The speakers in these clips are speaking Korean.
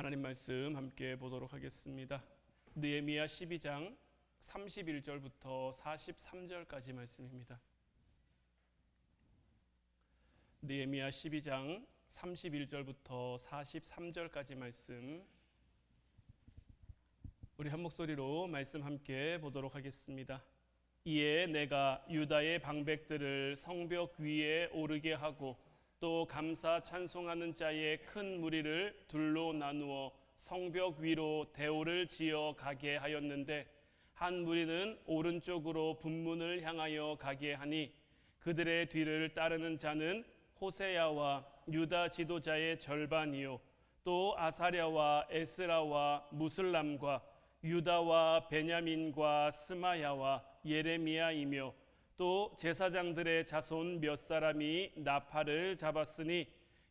하나님 말씀 함께 보도록 하겠습니다. 느헤미야 12장 31절부터 43절까지 말씀입니다. 느헤미야 12장 31절부터 43절까지 말씀, 우리 한 목소리로 말씀 함께 보도록 하겠습니다. 이에 내가 유다의 방백들을 성벽 위에 오르게 하고 또 감사 찬송하는 자의 큰 무리를 둘로 나누어 성벽 위로 대오를 지어 가게 하였는데, 한 무리는 오른쪽으로 분문을 향하여 가게 하니 그들의 뒤를 따르는 자는 호세야와 유다 지도자의 절반이요, 또 아사랴와 에스라와 무슬람과 유다와 베냐민과 스마야와 예레미야이며, 또 제사장들의 자손 몇 사람이 나팔을 잡았으니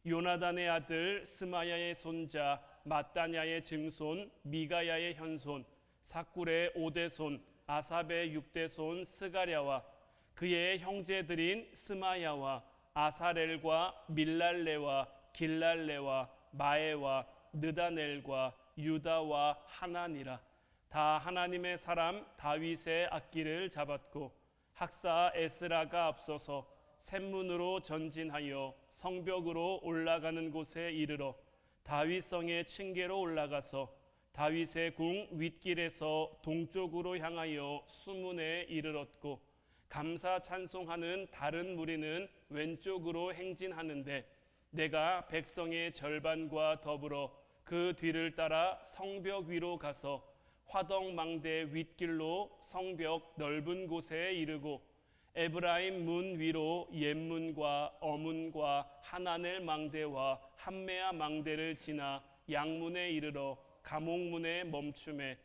요나단의 아들 스마야의 손자 마따냐의 증손 미가야의 현손 사꿀의 5대손 아삽의 6대손 스가랴와 그의 형제들인 스마야와 아사렐과 밀랄레와 길랄레와 마에와 느다넬과 유다와 하나니라. 다 하나님의 사람 다윗의 악기를 잡았고, 학사 에스라가 앞서서 샘문으로 전진하여 성벽으로 올라가는 곳에 이르러 다윗성의 층계로 올라가서 다윗의 궁 윗길에서 동쪽으로 향하여 수문에 이르렀고, 감사 찬송하는 다른 무리는 왼쪽으로 행진하는데, 내가 백성의 절반과 더불어 그 뒤를 따라 성벽 위로 가서 화덕망대 윗길로 성벽 넓은 곳에 이르고 에브라임 문 위로 옛문과 어문과 하나넬 망대와 함메아 망대를 지나 양문에 이르러 가목문에 멈춤에,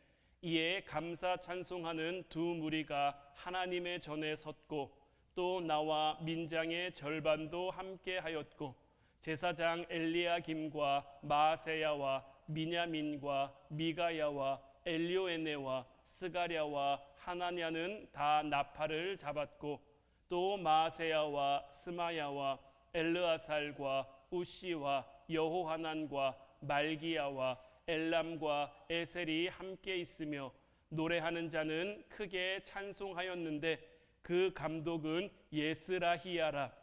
이에 감사 찬송하는 두 무리가 하나님의 전에 섰고, 또 나와 민장의 절반도 함께 하였고, 제사장 엘리야김과 마아세야와 미냐민과 미가야와 엘리오에네와 스가랴와 하나냐는 다 나팔을 잡았고, 또 마아세야와 스마야와 엘르아살과 우시와 여호하난과 말기야와 엘람과 에셀이 함께 있으며, 노래하는 자는 크게 찬송하였는데 그 감독은 예스라히야라.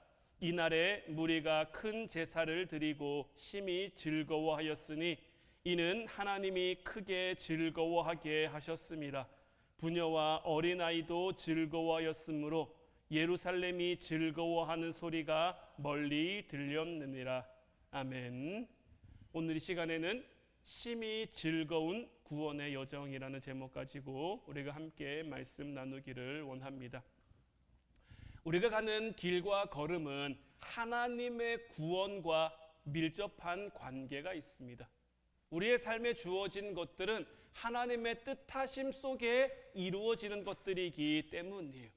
이날에 무리가 큰 제사를 드리고 심히 즐거워하였으니 이는 하나님이 크게 즐거워하게 하셨음이라. 부녀와 어린아이도 즐거워하였으므로 예루살렘이 즐거워하는 소리가 멀리 들렸느니라. 아멘. 오늘 이 시간에는 심히 즐거운 구원의 여정이라는 제목 가지고 우리가 함께 말씀 나누기를 원합니다. 우리가 가는 길과 걸음은 하나님의 구원과 밀접한 관계가 있습니다. 우리의 삶에 주어진 것들은 하나님의 뜻하심 속에 이루어지는 것들이기 때문이에요.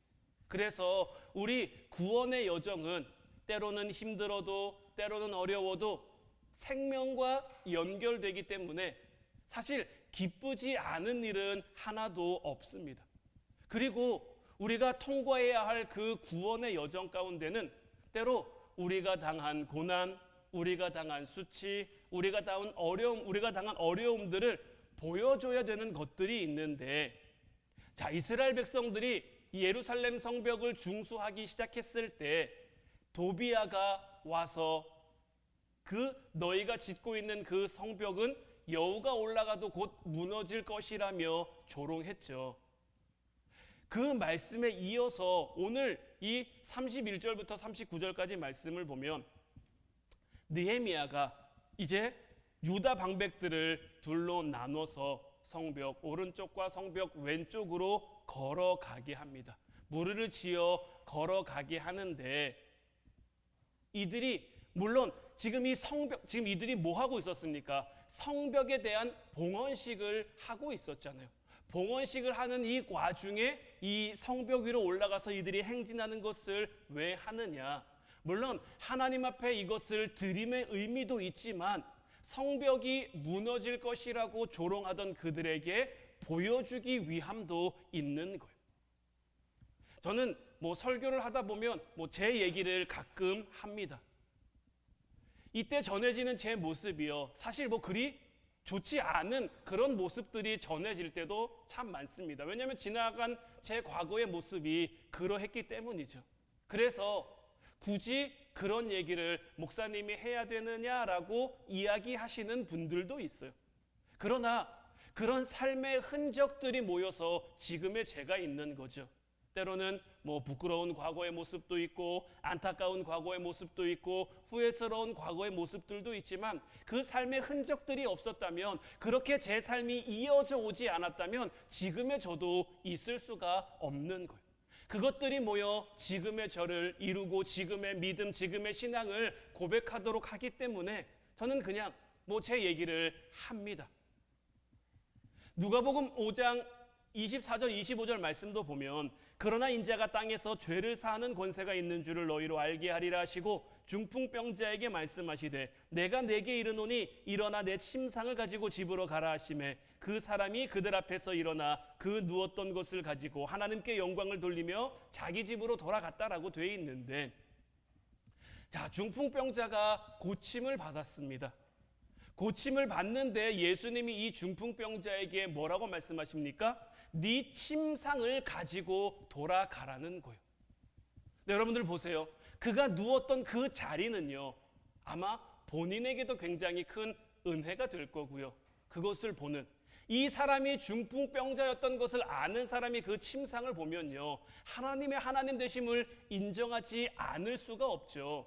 그래서 우리 구원의 여정은 때로는 힘들어도 때로는 어려워도 생명과 연결되기 때문에 사실 기쁘지 않은 일은 하나도 없습니다. 그리고 우리가 통과해야 할 그 구원의 여정 가운데는 때로 우리가 당한 고난, 우리가 당한 수치, 우리가 당한 어려움들을 보여줘야 되는 것들이 있는데, 자, 이스라엘 백성들이 예루살렘 성벽을 중수하기 시작했을 때 도비아가 와서 너희가 짓고 있는 그 성벽은 여호가 올라가도 곧 무너질 것이라며 조롱했죠. 그 말씀에 이어서 오늘 이 31절부터 39절까지 말씀을 보면 느헤미야가 이제 유다 방백들을 둘로 나눠서 성벽 오른쪽과 성벽 왼쪽으로 걸어가게 합니다. 무리를 지어 걸어가게 하는데, 이들이 물론 지금 이들이 뭐 하고 있었습니까? 성벽에 대한 봉헌식을 하고 있었잖아요. 봉헌식을 하는 이 와중에 이 성벽 위로 올라가서 이들이 행진하는 것을 왜 하느냐? 물론 하나님 앞에 이것을 드림의 의미도 있지만 성벽이 무너질 것이라고 조롱하던 그들에게 보여주기 위함도 있는 거예요. 저는 설교를 하다 보면 제 얘기를 가끔 합니다. 이때 전해지는 제 모습이요, 사실 그리 좋지 않은 그런 모습들이 전해질 때도 참 많습니다. 왜냐하면 지나간 제 과거의 모습이 그러했기 때문이죠. 그래서 굳이 그런 얘기를 목사님이 해야 되느냐라고 이야기하시는 분들도 있어요. 그러나 그런 삶의 흔적들이 모여서 지금의 제가 있는 거죠. 때로는 부끄러운 과거의 모습도 있고 안타까운 과거의 모습도 있고 후회스러운 과거의 모습들도 있지만 그 삶의 흔적들이 없었다면, 그렇게 제 삶이 이어져 오지 않았다면 지금의 저도 있을 수가 없는 거예요. 그것들이 모여 지금의 저를 이루고 지금의 믿음, 지금의 신앙을 고백하도록 하기 때문에 저는 그냥 제 얘기를 합니다. 누가복음 5장 24절 25절 말씀도 보면, 그러나 인자가 땅에서 죄를 사하는 권세가 있는 줄을 너희로 알게 하리라 하시고 중풍병자에게 말씀하시되 내가 네게 이르노니 일어나 내 침상을 가지고 집으로 가라 하시매 그 사람이 그들 앞에서 일어나 그 누웠던 것을 가지고 하나님께 영광을 돌리며 자기 집으로 돌아갔다라고 되어 있는데, 자, 중풍병자가 고침을 받았습니다. 고침을 받는데 예수님이 이 중풍병자에게 뭐라고 말씀하십니까? 네 침상을 가지고 돌아가라는 거예요. 네, 여러분들 보세요. 그가 누웠던 그 자리는요, 아마 본인에게도 굉장히 큰 은혜가 될 거고요. 그것을 보는, 이 사람이 중풍병자였던 것을 아는 사람이 그 침상을 보면요, 하나님의 하나님 되심을 인정하지 않을 수가 없죠.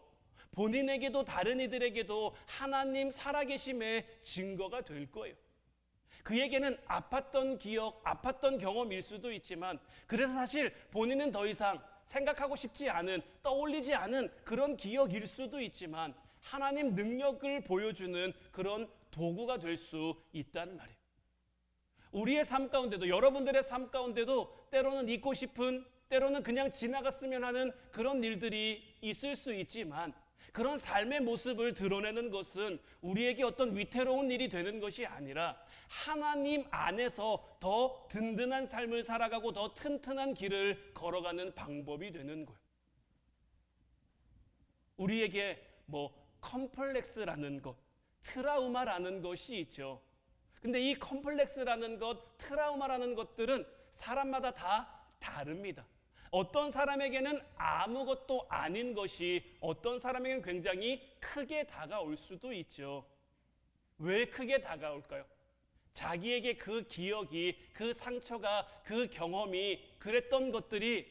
본인에게도 다른 이들에게도 하나님 살아계심의 증거가 될 거예요. 그에게는 아팠던 기억, 아팠던 경험일 수도 있지만, 그래서 사실 본인은 더 이상 생각하고 싶지 않은, 떠올리지 않은 그런 기억일 수도 있지만 하나님 능력을 보여주는 그런 도구가 될 수 있단 말이에요. 우리의 삶 가운데도, 여러분들의 삶 가운데도 때로는 잊고 싶은, 때로는 그냥 지나갔으면 하는 그런 일들이 있을 수 있지만, 그런 삶의 모습을 드러내는 것은 우리에게 어떤 위태로운 일이 되는 것이 아니라 하나님 안에서 더 든든한 삶을 살아가고 더 튼튼한 길을 걸어가는 방법이 되는 거예요. 우리에게 컴플렉스라는 것, 트라우마라는 것이 있죠. 근데 이 컴플렉스라는 것, 트라우마라는 것들은 사람마다 다 다릅니다. 어떤 사람에게는 아무것도 아닌 것이 어떤 사람에게는 굉장히 크게 다가올 수도 있죠. 왜 크게 다가올까요? 자기에게 그 기억이, 그 상처가, 그 경험이, 그랬던 것들이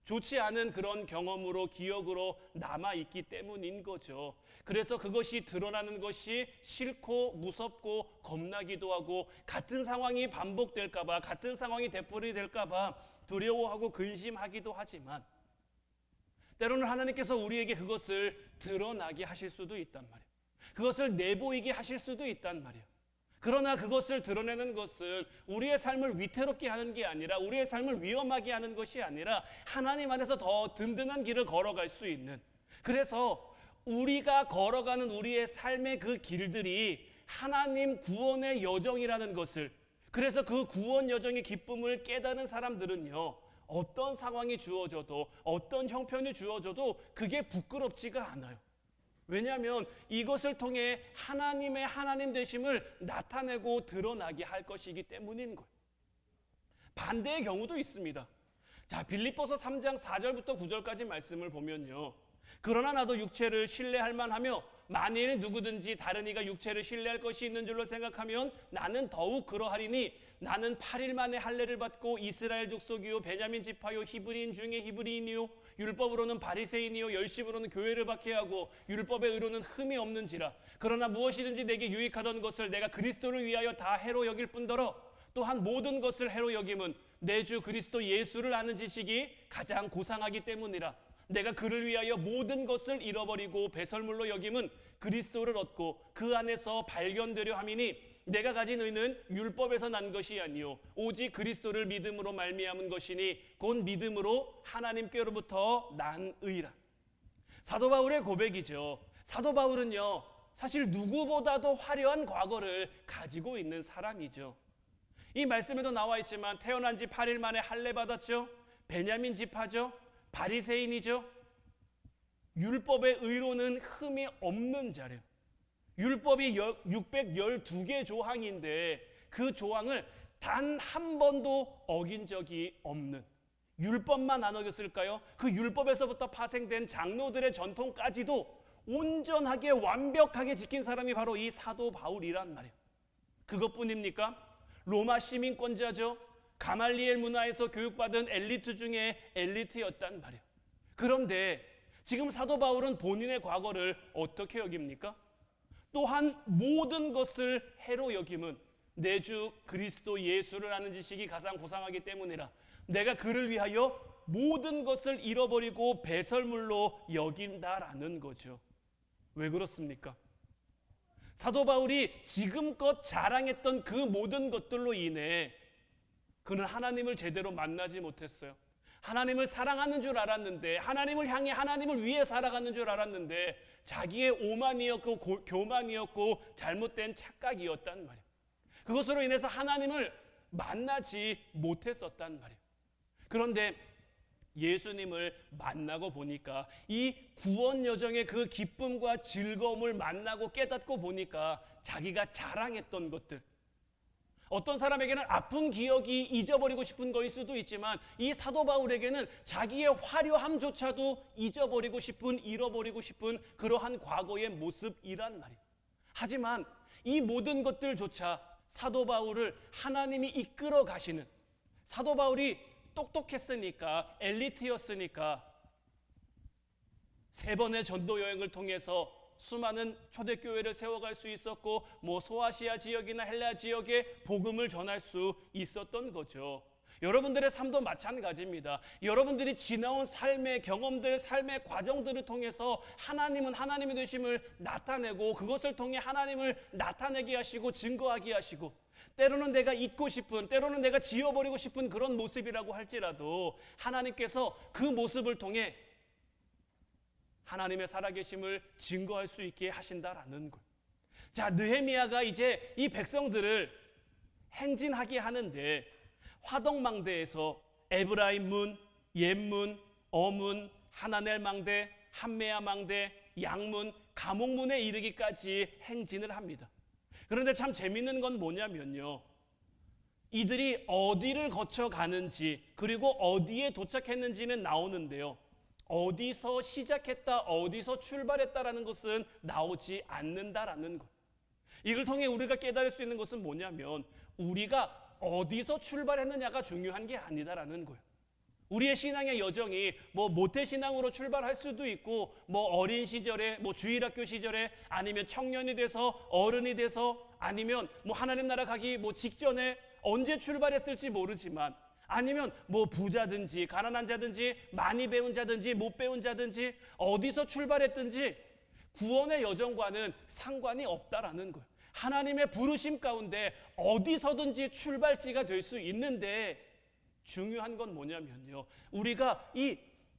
좋지 않은 그런 경험으로, 기억으로 남아있기 때문인 거죠. 그래서 그것이 드러나는 것이 싫고 무섭고 겁나기도 하고, 같은 상황이 반복될까봐, 같은 상황이 되풀이될까봐 두려워하고 근심하기도 하지만, 때로는 하나님께서 우리에게 그것을 드러나게 하실 수도 있단 말이에요. 그것을 내보이게 하실 수도 있단 말이에요. 그러나 그것을 드러내는 것은 우리의 삶을 위태롭게 하는 게 아니라, 우리의 삶을 위험하게 하는 것이 아니라 하나님 안에서 더 든든한 길을 걸어갈 수 있는, 그래서 우리가 걸어가는 우리의 삶의 그 길들이 하나님 구원의 여정이라는 것을, 그래서 그 구원 여정의 기쁨을 깨닫는 사람들은요, 어떤 상황이 주어져도, 어떤 형편이 주어져도 그게 부끄럽지가 않아요. 왜냐하면 이것을 통해 하나님의 하나님 되심을 나타내고 드러나게 할 것이기 때문인 거예요. 반대의 경우도 있습니다. 자, 빌립보서 3장 4절부터 9절까지 말씀을 보면요, 그러나 나도 육체를 신뢰할 만하며 만일 누구든지 다른 이가 육체를 신뢰할 것이 있는 줄로 생각하면 나는 더욱 그러하리니, 나는 8일 만에 할례를 받고 이스라엘 족속이요 베냐민 지파요 히브리인 중에 히브리인이요 율법으로는 바리새인이요 열심으로는 교회를 박해하고 율법의 의로는 흠이 없는지라. 그러나 무엇이든지 내게 유익하던 것을 내가 그리스도를 위하여 다 해로 여길 뿐더러 또한 모든 것을 해로 여김은 내 주 그리스도 예수를 아는 지식이 가장 고상하기 때문이라. 내가 그를 위하여 모든 것을 잃어버리고 배설물로 여김은 그리스도를 얻고 그 안에서 발견되려 함이니, 내가 가진 의는 율법에서 난 것이 아니요 오직 그리스도를 믿음으로 말미암은 것이니 곧 믿음으로 하나님께로부터 난 의라. 사도 바울의 고백이죠. 사도 바울은요, 사실 누구보다도 화려한 과거를 가지고 있는 사람이죠. 이 말씀에도 나와 있지만 태어난 지 8일 만에 할례 받았죠. 베냐민 지파죠. 바리새인이죠. 율법의 의로는 흠이 없는 자래요. 율법이 612개 조항인데 그 조항을 단 한 번도 어긴 적이 없는, 율법만 안 어겼을까요? 그 율법에서부터 파생된 장로들의 전통까지도 온전하게 완벽하게 지킨 사람이 바로 이 사도 바울이란 말이에요. 그것뿐입니까? 로마 시민권자죠. 가말리엘 문화에서 교육받은 엘리트 중에 엘리트였단 말이에요. 그런데 지금 사도 바울은 본인의 과거를 어떻게 여깁니까? 또한 모든 것을 해로 여김은 내 주 그리스도 예수를 아는 지식이 가장 고상하기 때문이라 내가 그를 위하여 모든 것을 잃어버리고 배설물로 여긴다라는 거죠. 왜 그렇습니까? 사도 바울이 지금껏 자랑했던 그 모든 것들로 인해 그는 하나님을 제대로 만나지 못했어요. 하나님을 사랑하는 줄 알았는데, 하나님을 향해 하나님을 위해 살아가는 줄 알았는데 자기의 오만이었고 교만이었고 잘못된 착각이었단 말이에요. 그것으로 인해서 하나님을 만나지 못했었단 말이에요. 그런데 예수님을 만나고 보니까 이 구원 여정의 그 기쁨과 즐거움을 만나고 깨닫고 보니까 자기가 자랑했던 것들, 어떤 사람에게는 아픈 기억이 잊어버리고 싶은 거일 수도 있지만 이 사도 바울에게는 자기의 화려함조차도 잊어버리고 싶은, 잃어버리고 싶은 그러한 과거의 모습이란 말이에요. 하지만 이 모든 것들조차 사도 바울을 하나님이 이끌어 가시는, 사도 바울이 똑똑했으니까, 엘리트였으니까 3번의 전도 여행을 통해서 수많은 초대교회를 세워갈 수 있었고 소아시아 지역이나 헬라 지역에 복음을 전할 수 있었던 거죠. 여러분들의 삶도 마찬가지입니다. 여러분들이 지나온 삶의 경험들, 삶의 과정들을 통해서 하나님은 하나님의 되심을 나타내고 그것을 통해 하나님을 나타내게 하시고 증거하게 하시고, 때로는 내가 잊고 싶은, 때로는 내가 지워버리고 싶은 그런 모습이라고 할지라도 하나님께서 그 모습을 통해 하나님의 살아계심을 증거할 수 있게 하신다라는 것. 자, 느헤미야가 이제 이 백성들을 행진하게 하는데 화덕망대에서 에브라임 문, 옌문, 어문, 하나넬 망대, 함메야 망대, 양문, 가목문에 이르기까지 행진을 합니다. 그런데 참 재밌는 건 뭐냐면요, 이들이 어디를 거쳐 가는지 그리고 어디에 도착했는지는 나오는데요, 어디서 시작했다, 어디서 출발했다라는 것은 나오지 않는다라는 것. 이걸 통해 우리가 깨달을 수 있는 것은 뭐냐면 우리가 어디서 출발했느냐가 중요한 게 아니다라는 거예요. 우리의 신앙의 여정이 모태신앙으로 출발할 수도 있고 어린 시절에 주일학교 시절에 아니면 청년이 돼서 어른이 돼서 아니면 하나님 나라 가기 직전에 언제 출발했을지 모르지만, 아니면 부자든지 가난한 자든지 많이 배운 자든지 못 배운 자든지 어디서 출발했든지 구원의 여정과는 상관이 없다라는 거예요. 하나님의 부르심 가운데 어디서든지 출발지가 될 수 있는데 중요한 건 뭐냐면요, 우리가 이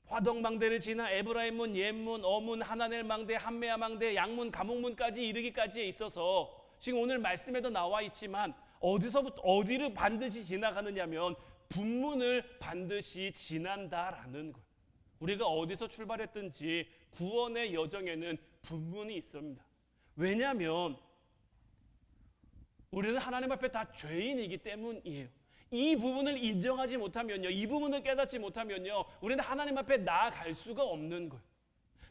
화덕망대를 지나 에브라임문, 옌문, 어문, 하나넬 망대, 함메야 망대, 양문, 가목문까지 이르기까지에 있어서 지금 오늘 말씀에도 나와 있지만 어디서부터 어디를 반드시 지나가느냐면 분문을 반드시 지난다라는 거예요. 우리가 어디서 출발했든지 구원의 여정에는 분문이 있습니다. 왜냐하면 우리는 하나님 앞에 다 죄인이기 때문이에요. 이 부분을 인정하지 못하면요, 이 부분을 깨닫지 못하면요, 우리는 하나님 앞에 나아갈 수가 없는 거예요.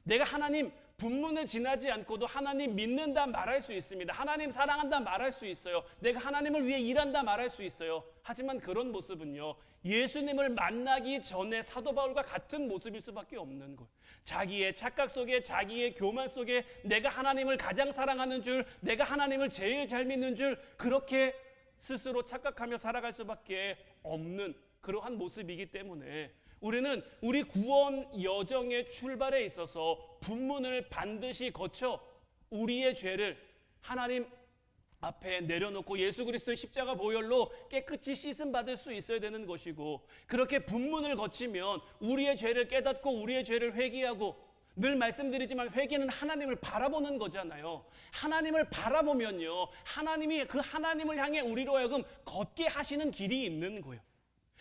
내가 하나님 분문을 지나지 않고도 하나님 믿는다 말할 수 있습니다. 하나님 사랑한다 말할 수 있어요. 내가 하나님을 위해 일한다 말할 수 있어요. 하지만 그런 모습은요, 예수님을 만나기 전에 사도 바울과 같은 모습일 수밖에 없는 거예요. 자기의 착각 속에, 자기의 교만 속에 내가 하나님을 가장 사랑하는 줄, 내가 하나님을 제일 잘 믿는 줄, 그렇게 스스로 착각하며 살아갈 수밖에 없는 그러한 모습이기 때문에 우리는 우리 구원 여정의 출발에 있어서 분문을 반드시 거쳐 우리의 죄를 하나님 앞에 내려놓고 예수 그리스도의 십자가 보혈로 깨끗이 씻음 받을 수 있어야 되는 것이고, 그렇게 분문을 거치면 우리의 죄를 깨닫고 우리의 죄를 회개하고, 늘 말씀드리지만 회개는 하나님을 바라보는 거잖아요. 하나님을 바라보면요, 하나님이 그 하나님을 향해 우리로 하여금 걷게 하시는 길이 있는 거예요.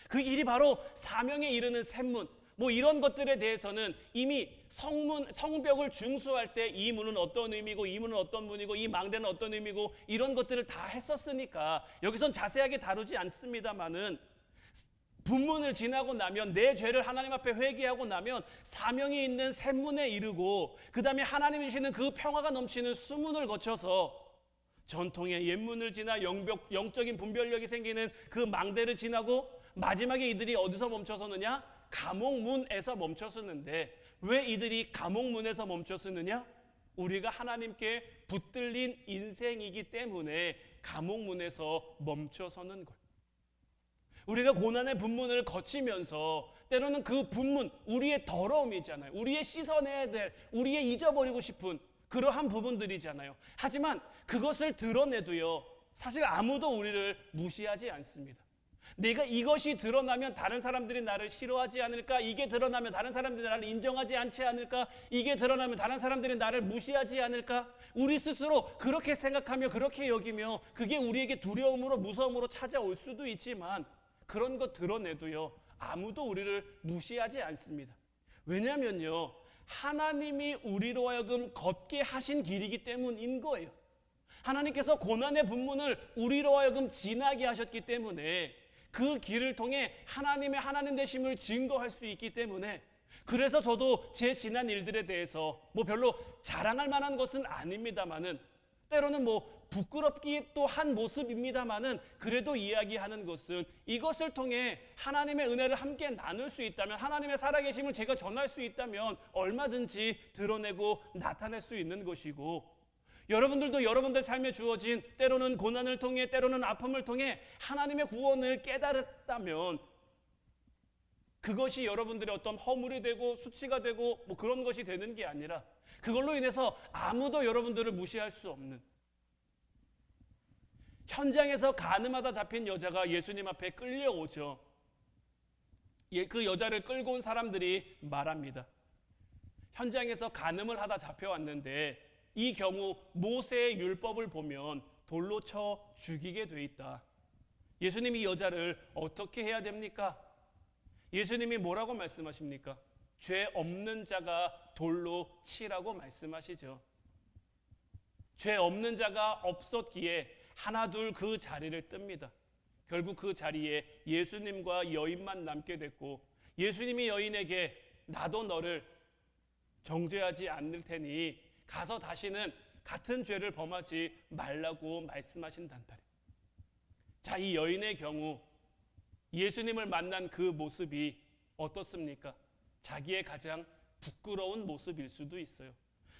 그 길이 바로 사명에 이르는 샘문, 뭐 이런 것들에 대해서는 이미 성벽을 중수할 때 이 문은 어떤 의미고 이 문은 어떤 문이고 이 망대는 어떤 의미고 이런 것들을 다 했었으니까 여기선 자세하게 다루지 않습니다만은, 분문을 지나고 나면 내 죄를 하나님 앞에 회개하고 나면 사명이 있는 샘문에 이르고, 그 다음에 하나님이 주시는 그 평화가 넘치는 수문을 거쳐서 전통의 옛문을 지나 영적인 분별력이 생기는 그 망대를 지나고 마지막에 이들이 어디서 멈춰서느냐? 감옥문에서 멈췄었는데, 왜 이들이 감옥문에서 멈췄었느냐? 우리가 하나님께 붙들린 인생이기 때문에 감옥문에서 멈춰서는 거예요. 우리가 고난의 분문을 거치면서 때로는 그 분문, 우리의 더러움이잖아요. 우리의 씻어내야 될, 우리의 잊어버리고 싶은 그러한 부분들이잖아요. 하지만 그것을 드러내도요, 사실 아무도 우리를 무시하지 않습니다. 내가 이것이 드러나면 다른 사람들이 나를 싫어하지 않을까? 이게 드러나면 다른 사람들이 나를 인정하지 않지 않을까? 이게 드러나면 다른 사람들이 나를 무시하지 않을까? 우리 스스로 그렇게 생각하며 그렇게 여기며 그게 우리에게 두려움으로 무서움으로 찾아올 수도 있지만, 그런 것 드러내도요, 아무도 우리를 무시하지 않습니다. 왜냐면요, 하나님이 우리로 하여금 걷게 하신 길이기 때문인 거예요. 하나님께서 고난의 분문을 우리로 하여금 지나게 하셨기 때문에, 그 길을 통해 하나님의 하나님 되심을 증거할 수 있기 때문에, 그래서 저도 제 지난 일들에 대해서 뭐 별로 자랑할 만한 것은 아닙니다만은, 때로는 뭐 부끄럽기 또 한 모습입니다만은, 그래도 이야기하는 것은 이것을 통해 하나님의 은혜를 함께 나눌 수 있다면, 하나님의 살아계심을 제가 전할 수 있다면 얼마든지 드러내고 나타낼 수 있는 것이고, 여러분들도 여러분들 삶에 주어진 때로는 고난을 통해, 때로는 아픔을 통해 하나님의 구원을 깨달았다면, 그것이 여러분들의 어떤 허물이 되고 수치가 되고 뭐 그런 것이 되는 게 아니라, 그걸로 인해서 아무도 여러분들을 무시할 수 없는, 현장에서 가늠하다 잡힌 여자가 예수님 앞에 끌려오죠. 그 여자를 끌고 온 사람들이 말합니다. 현장에서 가늠을 하다 잡혀왔는데 이 경우 모세의 율법을 보면 돌로 쳐 죽이게 돼 있다. 예수님이 이 여자를 어떻게 해야 됩니까? 예수님이 뭐라고 말씀하십니까? 죄 없는 자가 돌로 치라고 말씀하시죠. 죄 없는 자가 없었기에 하나 둘 그 자리를 뜹니다. 결국 그 자리에 예수님과 여인만 남게 됐고, 예수님이 여인에게 나도 너를 정죄하지 않을 테니 가서 다시는 같은 죄를 범하지 말라고 말씀하신단 말이에요. 자, 이 여인의 경우 예수님을 만난 그 모습이 어떻습니까? 자기의 가장 부끄러운 모습일 수도 있어요.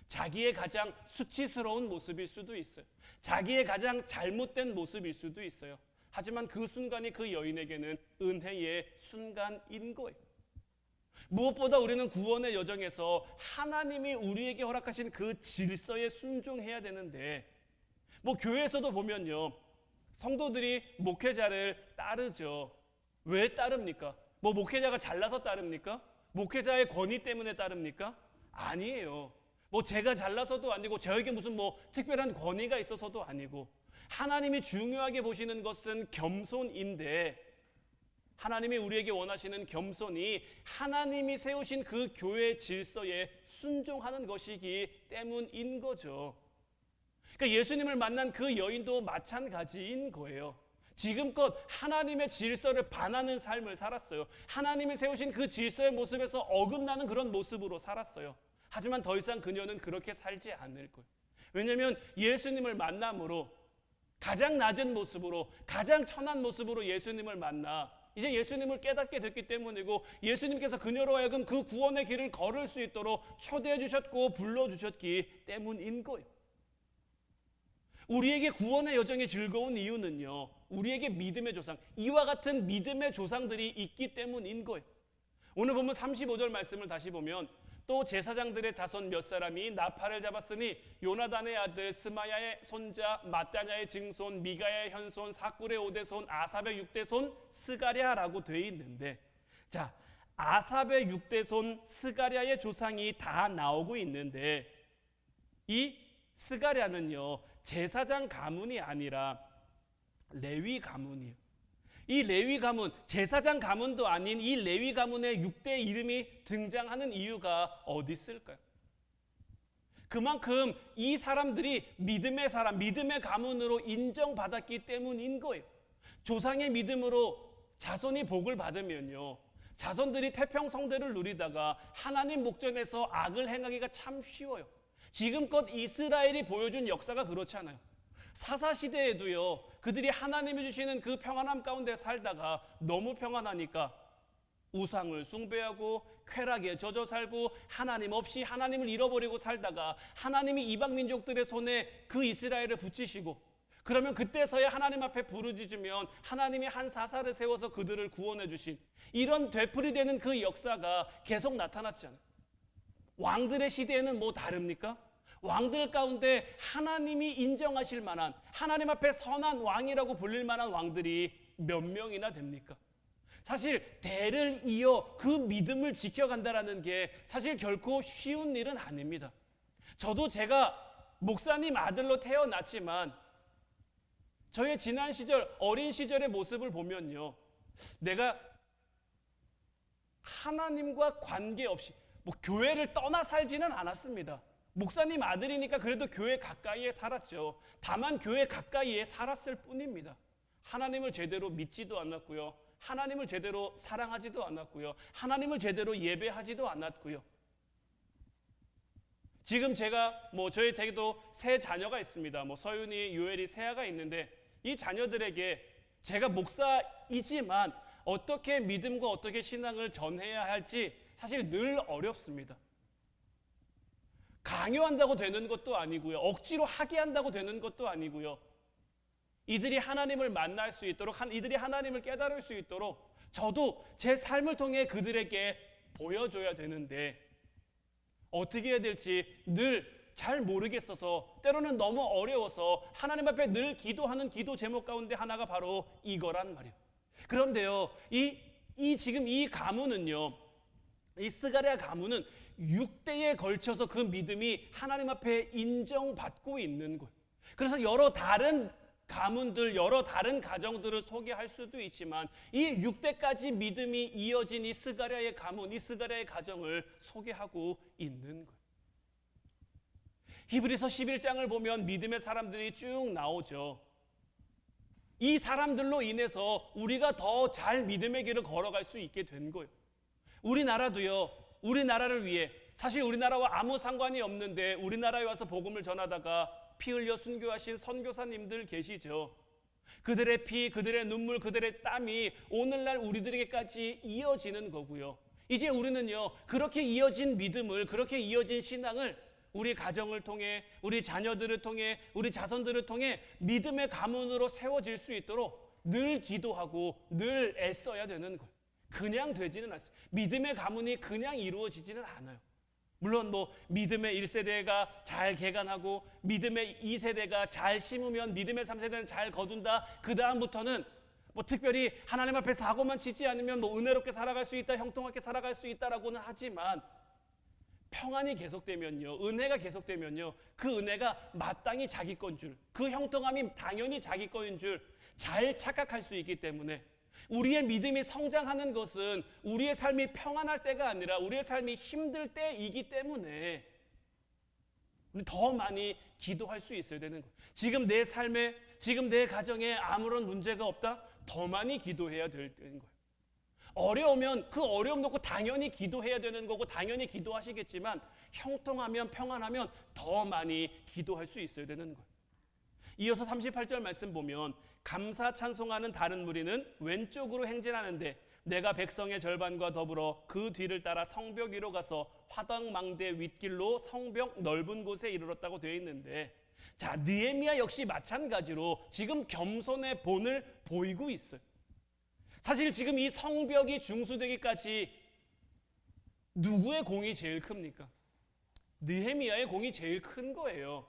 자기의 가장 수치스러운 모습일 수도 있어요. 자기의 가장 잘못된 모습일 수도 있어요. 하지만 그 순간이 그 여인에게는 은혜의 순간인 거예요. 무엇보다 우리는 구원의 여정에서 하나님이 우리에게 허락하신 그 질서에 순종해야 되는데, 뭐 교회에서도 보면요, 성도들이 목회자를 따르죠. 왜 따릅니까? 뭐 목회자가 잘나서 따릅니까? 목회자의 권위 때문에 따릅니까? 아니에요. 뭐 제가 잘나서도 아니고 저에게 무슨 뭐 특별한 권위가 있어서도 아니고, 하나님이 중요하게 보시는 것은 겸손인데, 하나님이 우리에게 원하시는 겸손이 하나님이 세우신 그 교회 질서에 순종하는 것이기 때문인 거죠. 그러니까 예수님을 만난 그 여인도 마찬가지인 거예요. 지금껏 하나님의 질서를 반하는 삶을 살았어요. 하나님이 세우신 그 질서의 모습에서 어긋나는 그런 모습으로 살았어요. 하지만 더 이상 그녀는 그렇게 살지 않을 거예요. 왜냐하면 예수님을 만남으로 가장 낮은 모습으로, 가장 천한 모습으로 예수님을 만나 이제 예수님을 깨닫게 됐기 때문이고, 예수님께서 그녀로 하여금 그 구원의 길을 걸을 수 있도록 초대해 주셨고 불러주셨기 때문인 거예요. 우리에게 구원의 여정이 즐거운 이유는요, 우리에게 믿음의 조상, 이와 같은 믿음의 조상들이 있기 때문인 거예요. 오늘 보면 35절 말씀을 다시 보면, 또 제사장들의 자손 몇 사람이 나팔을 잡았으니 요나단의 아들 스마야의 손자 마따냐의 증손 미가의 현손 사꿀의 오대손 아삽의 육대손 스가랴라고 되어 있는데, 자, 아삽의 육대손 스가랴의 조상이 다 나오고 있는데, 이 스가랴는요 제사장 가문이 아니라 레위 가문이에요. 이 레위 가문, 제사장 가문도 아닌 이 레위 가문의 6대 이름이 등장하는 이유가 어디 있을까요? 그만큼 이 사람들이 믿음의 사람, 믿음의 가문으로 인정받았기 때문인 거예요. 조상의 믿음으로 자손이 복을 받으면요, 자손들이 태평성대를 누리다가 하나님 목전에서 악을 행하기가 참 쉬워요. 지금껏 이스라엘이 보여준 역사가 그렇잖아요. 사사시대에도요, 그들이 하나님이 주시는 그 평안함 가운데 살다가 너무 평안하니까 우상을 숭배하고 쾌락에 젖어 살고 하나님 없이 하나님을 잃어버리고 살다가 하나님이 이방 민족들의 손에 그 이스라엘을 붙이시고, 그러면 그때서야 하나님 앞에 부르짖으면 하나님이 한 사사를 세워서 그들을 구원해 주신 이런 되풀이되는 그 역사가 계속 나타났잖아요. 왕들의 시대에는 뭐 다릅니까? 왕들 가운데 하나님이 인정하실 만한, 하나님 앞에 선한 왕이라고 불릴 만한 왕들이 몇 명이나 됩니까? 사실 대를 이어 그 믿음을 지켜간다는 게 사실 결코 쉬운 일은 아닙니다. 저도 제가 목사님 아들로 태어났지만 저의 지난 시절, 어린 시절의 모습을 보면요, 내가 하나님과 관계없이 뭐 교회를 떠나 살지는 않았습니다. 목사님 아들이니까 그래도 교회 가까이에 살았죠. 다만 교회 가까이에 살았을 뿐입니다. 하나님을 제대로 믿지도 않았고요, 하나님을 제대로 사랑하지도 않았고요, 하나님을 제대로 예배하지도 않았고요. 지금 제가 저에게도 세 자녀가 있습니다. 서윤이, 유엘이, 세아가 있는데 이 자녀들에게 제가 목사이지만 어떻게 믿음과 어떻게 신앙을 전해야 할지 사실 늘 어렵습니다. 강요한다고 되는 것도 아니고요, 억지로 하게 한다고 되는 것도 아니고요. 이들이 하나님을 만날 수 있도록, 이들이 하나님을 깨달을 수 있도록 저도 제 삶을 통해 그들에게 보여줘야 되는데 어떻게 해야 될지 늘 잘 모르겠어서, 때로는 너무 어려워서 하나님 앞에 늘 기도하는 기도 제목 가운데 하나가 바로 이거란 말이에요. 그런데요, 지금 이 가문은요, 이 스가랴 가문은 6대에 걸쳐서 그 믿음이 하나님 앞에 인정받고 있는 거예요. 그래서 여러 다른 가문들, 여러 다른 가정들을 소개할 수도 있지만 이 6대까지 믿음이 이어진 이 스가랴의 가문, 이 스가랴의 가정을 소개하고 있는 거예요. 히브리서 11장을 보면 믿음의 사람들이 쭉 나오죠. 이 사람들로 인해서 우리가 더 잘 믿음의 길을 걸어갈 수 있게 된 거예요. 우리나라도요, 우리나라를 위해, 사실 우리나라와 아무 상관이 없는데 우리나라에 와서 복음을 전하다가 피 흘려 순교하신 선교사님들 계시죠. 그들의 피, 그들의 눈물, 그들의 땀이 오늘날 우리들에게까지 이어지는 거고요. 이제 우리는요, 그렇게 이어진 믿음을, 그렇게 이어진 신앙을 우리 가정을 통해, 우리 자녀들을 통해, 우리 자손들을 통해 믿음의 가문으로 세워질 수 있도록 늘 기도하고 늘 애써야 되는 거예요. 그냥 되지는 않습니다. 믿음의 가문이 그냥 이루어지지는 않아요. 물론 믿음의 1세대가 잘 개간하고 믿음의 2세대가 잘 심으면 믿음의 3세대는 잘 거둔다. 그 다음부터는 특별히 하나님 앞에 사고만 치지 않으면 은혜롭게 살아갈 수 있다, 형통하게 살아갈 수 있다라고는 하지만 평안이 계속되면요, 은혜가 계속되면요, 그 은혜가 마땅히 자기 건 줄, 그 형통함이 당연히 자기 거인 줄 잘 착각할 수 있기 때문에 우리의 믿음이 성장하는 것은 우리의 삶이 평안할 때가 아니라 우리의 삶이 힘들 때이기 때문에 우리 더 많이 기도할 수 있어야 되는 거예요. 지금 내 삶에, 지금 내 가정에 아무런 문제가 없다? 더 많이 기도해야 되는 거예요. 어려우면 그 어려움 놓고 당연히 기도해야 되는 거고 당연히 기도하시겠지만 형통하면, 평안하면 더 많이 기도할 수 있어야 되는 거예요. 이어서 38절 말씀 보면 감사 찬송하는 다른 무리는 왼쪽으로 행진하는데 내가 백성의 절반과 더불어 그 뒤를 따라 성벽 위로 가서 화덕망대 윗길로 성벽 넓은 곳에 이르렀다고 되어 있는데, 자, 느헤미야 역시 마찬가지로 지금 겸손의 본을 보이고 있어요. 사실 지금 이 성벽이 중수되기까지 누구의 공이 제일 큽니까? 느헤미야의 공이 제일 큰 거예요.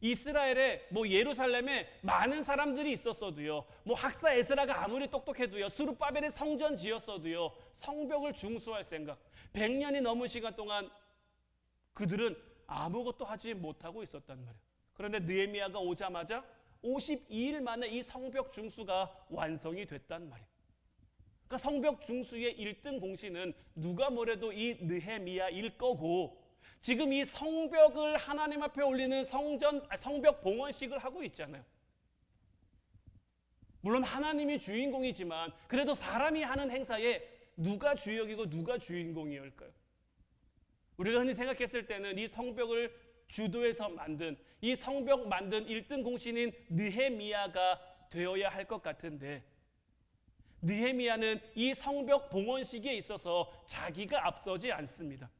이스라엘에 예루살렘에 많은 사람들이 있었어도요, 학사 에스라가 아무리 똑똑해도요, 스룹바벨이 성전 지었어도요, 성벽을 중수할 생각, 100년이 넘은 시간 동안 그들은 아무것도 하지 못하고 있었단 말이에요. 그런데 느헤미야가 오자마자 52일 만에 이 성벽 중수가 완성이 됐단 말이에요. 그러니까 성벽 중수의 1등 공신은 누가 뭐래도 이 느헤미야일 거고, 지금 이 성벽을 하나님 앞에 올리는 성벽 봉헌식을 하고 있잖아요. 물론 하나님이 주인공이지만 그래도 사람이 하는 행사에 누가 주역이고 누가 주인공이었을까요? 우리가 흔히 생각했을 때는 이 성벽을 주도해서 만든, 이 성벽 만든 1등 공신인 느헤미야가 되어야 할 것 같은데, 느헤미야는 이 성벽 봉헌식에 있어서 자기가 앞서지 않습니다.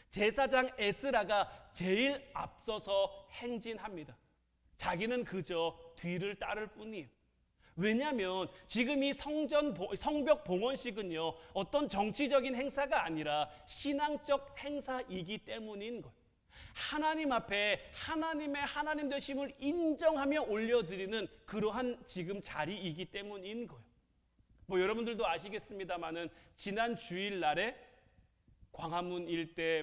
제사장 에스라가 제일 앞서서 행진합니다. 자기는 그저 뒤를 따를 뿐이에요. 왜냐하면 지금 이 성벽 봉헌식은요, 어떤 정치적인 행사가 아니라 신앙적 행사이기 때문인 거예요. 하나님 앞에 하나님의 하나님 되심을 인정하며 올려드리는 그러한 지금 자리이기 때문인 거예요. 뭐 여러분들도 아시겠습니다만은 지난 주일날에 광화문 일대,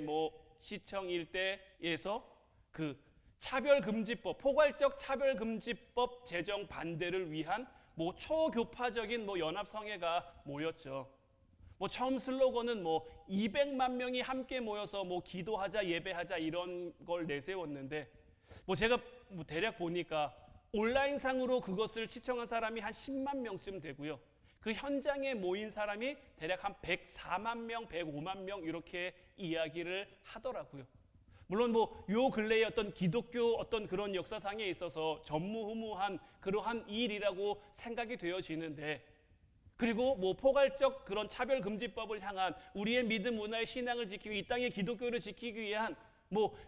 시청 일대에서 그 차별금지법, 포괄적 차별금지법 제정 반대를 위한 초교파적인 연합성회가 모였죠. 처음 슬로건은 200만 명이 함께 모여서 기도하자, 예배하자 이런 걸 내세웠는데, 제가 대략 보니까 온라인상으로 그것을 시청한 사람이 한 10만 명쯤 되고요. 그 현장에 모인 사람이 대략 한 104만 명, 105만 명 이렇게 이야기를 하더라고요. 물론 요 근래의 어떤 기독교 어떤 그런 역사상에 있어서 전무후무한 그러한 일이라고 생각이 되어지는데, 그리고 포괄적 그런 차별금지법을 향한 우리의 믿음, 문화의 신앙을 지키고 이 땅의 기독교를 지키기 위한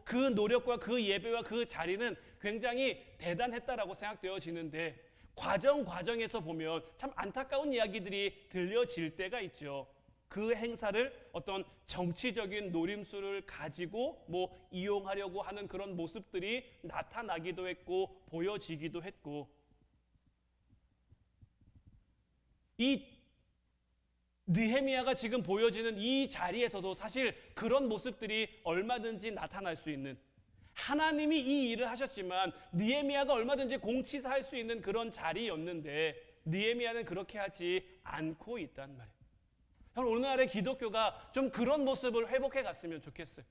그 노력과 그 예배와 그 자리는 굉장히 대단했다라고 생각되어지는데, 과정에서 보면 참 안타까운 이야기들이 들려질 때가 있죠. 그 행사를 어떤 정치적인 노림수를 가지고 이용하려고 하는 그런 모습들이 나타나기도 했고 보여지기도 했고, 이 느헤미야가 지금 보여지는 이 자리에서도 사실 그런 모습들이 얼마든지 나타날 수 있는, 하나님이 이 일을 하셨지만 느헤미야가 얼마든지 공치사할 수 있는 그런 자리였는데, 느헤미야는 그렇게 하지 않고 있단 말이에요. 오늘날의 기독교가 좀 그런 모습을 회복해 갔으면 좋겠어요.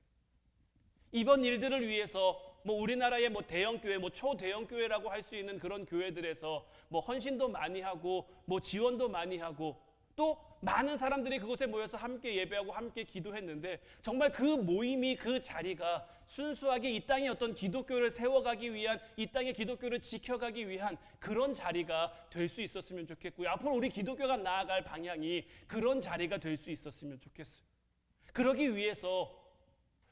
이번 일들을 위해서 우리나라의 대형교회, 초대형교회라고 할 수 있는 그런 교회들에서 헌신도 많이 하고 지원도 많이 하고, 또 많은 사람들이 그곳에 모여서 함께 예배하고 함께 기도했는데, 정말 그 모임이, 그 자리가 순수하게 이 땅에 어떤 기독교를 세워가기 위한, 이 땅의 기독교를 지켜가기 위한 그런 자리가 될 수 있었으면 좋겠고요. 앞으로 우리 기독교가 나아갈 방향이 그런 자리가 될 수 있었으면 좋겠어요. 그러기 위해서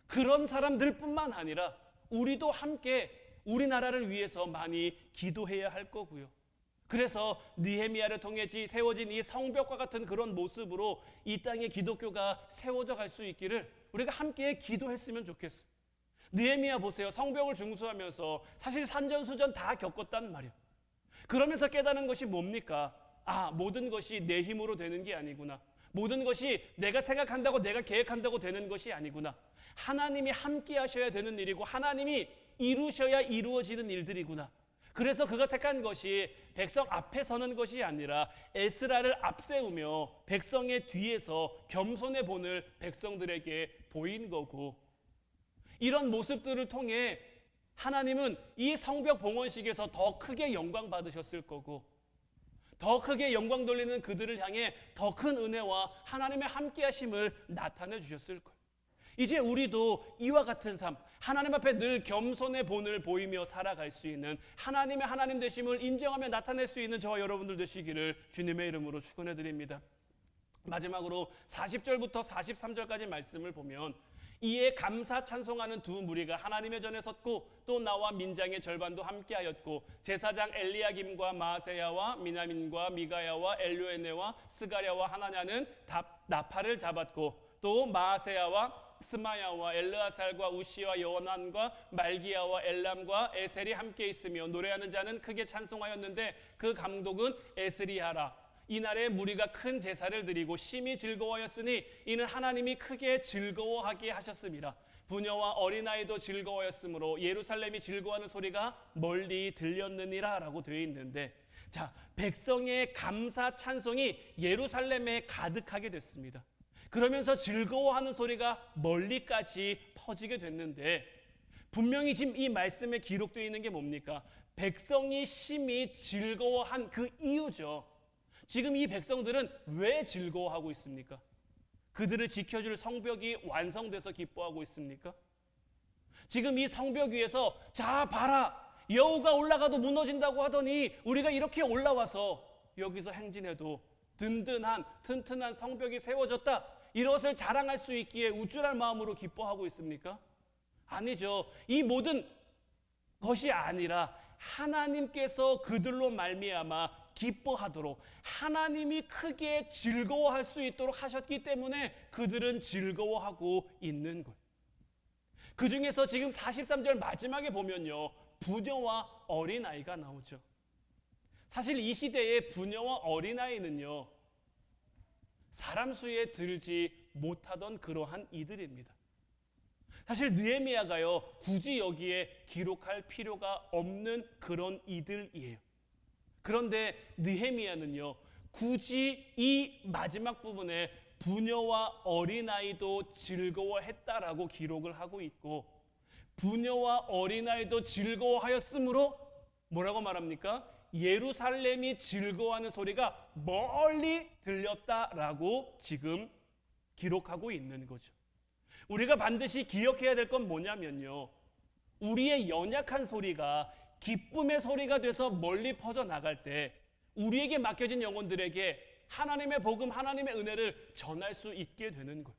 그런 사람들뿐만 아니라 우리도 함께 우리나라를 위해서 많이 기도해야 할 거고요. 그래서 느헤미야를 통해 세워진 이 성벽과 같은 그런 모습으로 이 땅의 기독교가 세워져 갈 수 있기를 우리가 함께 기도했으면 좋겠어요. 느헤미야 보세요. 성벽을 중수하면서 사실 산전수전 다 겪었단 말이에요. 그러면서 깨달은 것이 뭡니까? 모든 것이 내 힘으로 되는 게 아니구나. 모든 것이 내가 생각한다고, 내가 계획한다고 되는 것이 아니구나. 하나님이 함께 하셔야 되는 일이고 하나님이 이루셔야 이루어지는 일들이구나. 그래서 그가 택한 것이 백성 앞에 서는 것이 아니라 에스라를 앞세우며 백성의 뒤에서 겸손의 본을 백성들에게 보인 거고, 이런 모습들을 통해 하나님은 이 성벽 봉헌식에서 더 크게 영광 받으셨을 거고, 더 크게 영광 돌리는 그들을 향해 더 큰 은혜와 하나님의 함께하심을 나타내 주셨을 거예요. 이제 우리도 이와 같은 삶, 하나님 앞에 늘 겸손의 본을 보이며 살아갈 수 있는, 하나님의 하나님 되심을 인정하며 나타낼 수 있는 저와 여러분들 되시기를 주님의 이름으로 축원해 드립니다. 마지막으로 40절부터 43절까지 말씀을 보면, 이에 감사 찬송하는 두 무리가 하나님의 전에 섰고 또 나와 민장의 절반도 함께하였고, 제사장 엘리야김과 마세야와 미나민과 미가야와 엘료에네와 스가랴와 하나냐는 나팔을 잡았고, 또 마세야와 스마야와 엘르아살과 우시와 요한과 말기야와 엘람과 에셀이 함께 있으며 노래하는 자는 크게 찬송하였는데, 그 감독은 에스리하라. 이날에 무리가 큰 제사를 드리고 심히 즐거워하였으니 이는 하나님이 크게 즐거워하게 하셨습니다. 부녀와 어린아이도 즐거워했으므로 예루살렘이 즐거워하는 소리가 멀리 들렸느니라 라고 되어 있는데, 자, 백성의 감사 찬송이 예루살렘에 가득하게 됐습니다. 그러면서 즐거워하는 소리가 멀리까지 퍼지게 됐는데, 분명히 지금 이 말씀에 기록되어 있는 게 뭡니까? 백성이 심히 즐거워한 그 이유죠. 지금 이 백성들은 왜 즐거워하고 있습니까? 그들을 지켜줄 성벽이 완성돼서 기뻐하고 있습니까? 지금 이 성벽 위에서 자 봐라, 여우가 올라가도 무너진다고 하더니 우리가 이렇게 올라와서 여기서 행진해도 든든한 튼튼한 성벽이 세워졌다, 이것을 자랑할 수 있기에 우쭐할 마음으로 기뻐하고 있습니까? 아니죠. 이 모든 것이 아니라 하나님께서 그들로 말미암아 기뻐하도록, 하나님이 크게 즐거워할 수 있도록 하셨기 때문에 그들은 즐거워하고 있는 거예요. 그 중에서 지금 43절 마지막에 보면요, 부녀와 어린아이가 나오죠. 사실 이 시대의 부녀와 어린아이는요, 사람 수에 들지 못하던 그러한 이들입니다. 사실 느헤미야가요, 굳이 여기에 기록할 필요가 없는 그런 이들이에요. 그런데 느헤미야는요, 굳이 이 마지막 부분에 부녀와 어린아이도 즐거워했다라고 기록을 하고 있고, 부녀와 어린아이도 즐거워하였으므로 뭐라고 말합니까? 예루살렘이 즐거워하는 소리가 멀리 들렸다라고 지금 기록하고 있는 거죠. 우리가 반드시 기억해야 될 건 뭐냐면요, 우리의 연약한 소리가 기쁨의 소리가 돼서 멀리 퍼져나갈 때 우리에게 맡겨진 영혼들에게 하나님의 복음, 하나님의 은혜를 전할 수 있게 되는 거예요.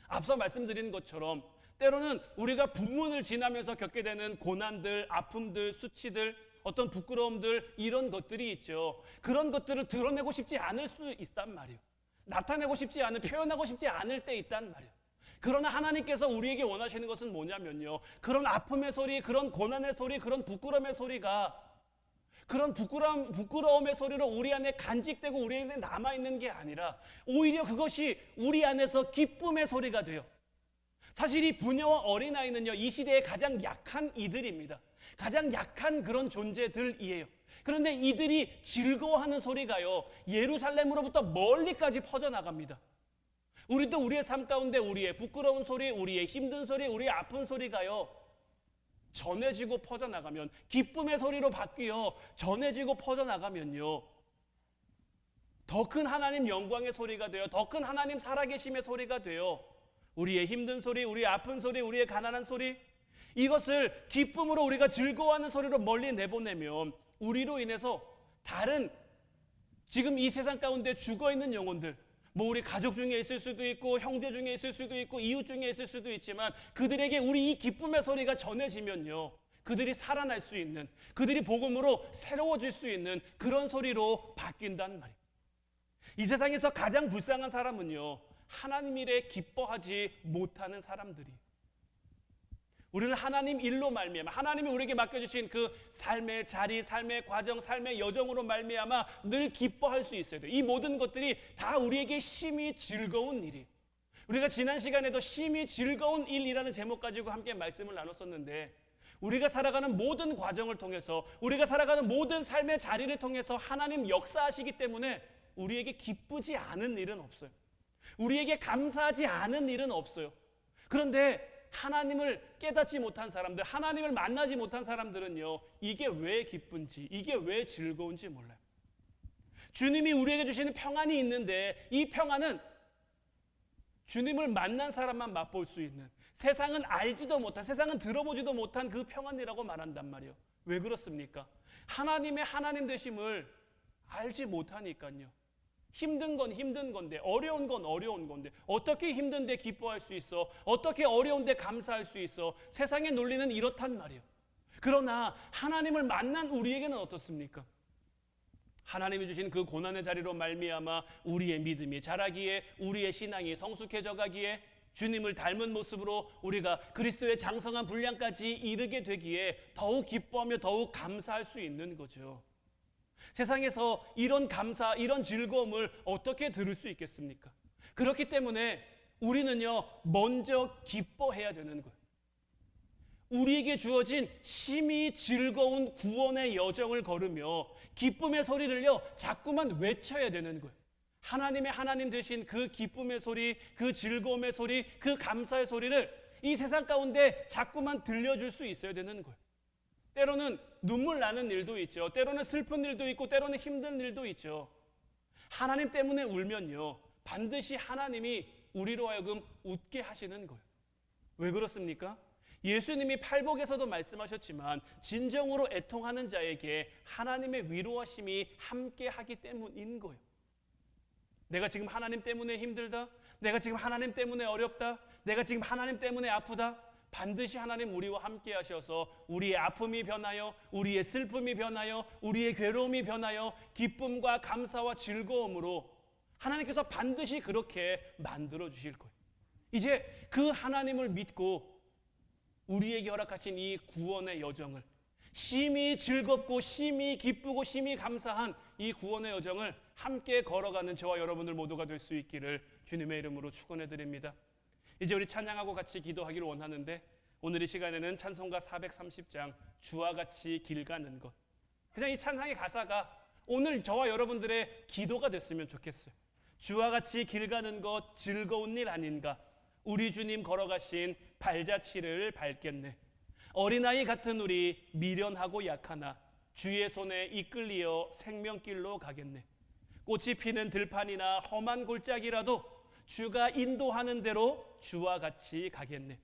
앞서 말씀드린 것처럼 때로는 우리가 분문을 지나면서 겪게 되는 고난들, 아픔들, 수치들, 어떤 부끄러움들, 이런 것들이 있죠. 그런 것들을 드러내고 싶지 않을 수 있단 말이에요. 나타내고 싶지 않은, 표현하고 싶지 않을 때 있단 말이에요. 그러나 하나님께서 우리에게 원하시는 것은 뭐냐면요, 그런 아픔의 소리, 그런 고난의 소리, 그런 부끄러움의 소리가, 그런 부끄러움의 소리로 우리 안에 간직되고 우리 안에 남아있는 게 아니라 오히려 그것이 우리 안에서 기쁨의 소리가 돼요. 사실 이 부녀와 어린아이는요, 이 시대의 가장 약한 이들입니다. 가장 약한 그런 존재들이에요. 그런데 이들이 즐거워하는 소리가요, 예루살렘으로부터 멀리까지 퍼져나갑니다. 우리도 우리의 삶 가운데 우리의 부끄러운 소리, 우리의 힘든 소리, 우리의 아픈 소리가요, 전해지고 퍼져나가면, 기쁨의 소리로 바뀌어 전해지고 퍼져나가면요, 더 큰 하나님 영광의 소리가 되어, 더 큰 하나님 살아계심의 소리가 되어, 우리의 힘든 소리, 우리의 아픈 소리, 우리의 가난한 소리, 이것을 기쁨으로 우리가 즐거워하는 소리로 멀리 내보내면 우리로 인해서 다른 지금 이 세상 가운데 죽어있는 영혼들, 뭐 우리 가족 중에 있을 수도 있고 형제 중에 있을 수도 있고 이웃 중에 있을 수도 있지만, 그들에게 우리 이 기쁨의 소리가 전해지면요, 그들이 살아날 수 있는, 그들이 복음으로 새로워질 수 있는 그런 소리로 바뀐단 말이에요. 이 세상에서 가장 불쌍한 사람은요, 하나님 일에 기뻐하지 못하는 사람들이. 우리는 하나님 일로 말미암아, 하나님이 우리에게 맡겨주신 그 삶의 자리, 삶의 과정, 삶의 여정으로 말미암아 늘 기뻐할 수 있어야 돼요. 이 모든 것들이 다 우리에게 심히 즐거운 일이에요. 우리가 지난 시간에도 심히 즐거운 일이라는 제목 가지고 함께 말씀을 나눴었는데, 우리가 살아가는 모든 과정을 통해서, 우리가 살아가는 모든 삶의 자리를 통해서 하나님 역사하시기 때문에 우리에게 기쁘지 않은 일은 없어요. 우리에게 감사하지 않은 일은 없어요. 그런데 하나님을 깨닫지 못한 사람들, 하나님을 만나지 못한 사람들은요, 이게 왜 기쁜지, 이게 왜 즐거운지 몰라요. 주님이 우리에게 주시는 평안이 있는데, 이 평안은 주님을 만난 사람만 맛볼 수 있는, 세상은 알지도 못한, 세상은 들어보지도 못한 그 평안이라고 말한단 말이에요. 왜 그렇습니까? 하나님의 하나님 되심을 알지 못하니까요. 힘든 건 힘든 건데, 어려운 건 어려운 건데, 어떻게 힘든데 기뻐할 수 있어? 어떻게 어려운데 감사할 수 있어? 세상의 논리는 이렇단 말이에요. 그러나 하나님을 만난 우리에게는 어떻습니까? 하나님이 주신 그 고난의 자리로 말미암아 우리의 믿음이 자라기에, 우리의 신앙이 성숙해져 가기에, 주님을 닮은 모습으로 우리가 그리스도의 장성한 분량까지 이르게 되기에 더욱 기뻐하며 더욱 감사할 수 있는 거죠. 세상에서 이런 감사, 이런 즐거움을 어떻게 들을 수 있겠습니까? 그렇기 때문에 우리는요 먼저 기뻐해야 되는 거예요. 우리에게 주어진 심히 즐거운 구원의 여정을 걸으며 기쁨의 소리를요 자꾸만 외쳐야 되는 거예요. 하나님의 하나님 되신 그 기쁨의 소리, 그 즐거움의 소리, 그 감사의 소리를 이 세상 가운데 자꾸만 들려줄 수 있어야 되는 거예요. 때로는 눈물 나는 일도 있죠. 때로는 슬픈 일도 있고 때로는 힘든 일도 있죠. 하나님 때문에 울면요 반드시 하나님이 우리로 하여금 웃게 하시는 거예요. 왜 그렇습니까? 예수님이 팔복에서도 말씀하셨지만 진정으로 애통하는 자에게 하나님의 위로하심이 함께하기 때문인 거예요. 내가 지금 하나님 때문에 힘들다, 내가 지금 하나님 때문에 어렵다, 내가 지금 하나님 때문에 아프다, 반드시 하나님 우리와 함께 하셔서 우리의 아픔이 변하여, 우리의 슬픔이 변하여, 우리의 괴로움이 변하여 기쁨과 감사와 즐거움으로 하나님께서 반드시 그렇게 만들어 주실 거예요. 이제 그 하나님을 믿고 우리에게 허락하신 이 구원의 여정을, 심히 즐겁고 심히 기쁘고 심히 감사한 이 구원의 여정을 함께 걸어가는 저와 여러분들 모두가 될 수 있기를 주님의 이름으로 축원해 드립니다. 이제 우리 찬양하고 같이 기도하기를 원하는데, 오늘 이 시간에는 찬송가 430장 주와 같이 길 가는 것, 그냥 이 찬양의 가사가 오늘 저와 여러분들의 기도가 됐으면 좋겠어요. 주와 같이 길 가는 것 즐거운 일 아닌가, 우리 주님 걸어가신 발자취를 밟겠네. 어린아이 같은 우리 미련하고 약하나 주의 손에 이끌리어 생명길로 가겠네. 꽃이 피는 들판이나 험한 골짜기라도 주가 인도하는 대로 주와 같이 가겠네.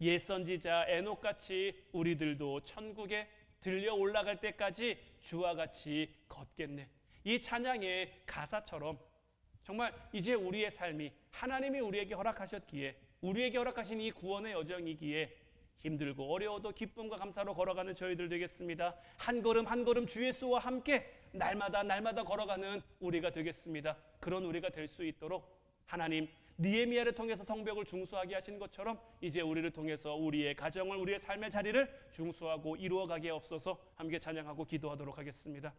옛 선지자 에녹같이 우리들도 천국에 들려 올라갈 때까지 주와 같이 걷겠네. 이 찬양의 가사처럼 정말 이제 우리의 삶이 하나님이 우리에게 허락하셨기에, 우리에게 허락하신 이 구원의 여정이기에 힘들고 어려워도 기쁨과 감사로 걸어가는 저희들 되겠습니다. 한 걸음 한 걸음 주 예수와 함께 날마다 걸어가는 우리가 되겠습니다. 그런 우리가 될 수 있도록 하나님 느헤미야를 통해서 성벽을 중수하게 하신 것처럼 이제 우리를 통해서 우리의 가정을, 우리의 삶의 자리를 중수하고 이루어가게 없어서 함께 찬양하고 기도하도록 하겠습니다.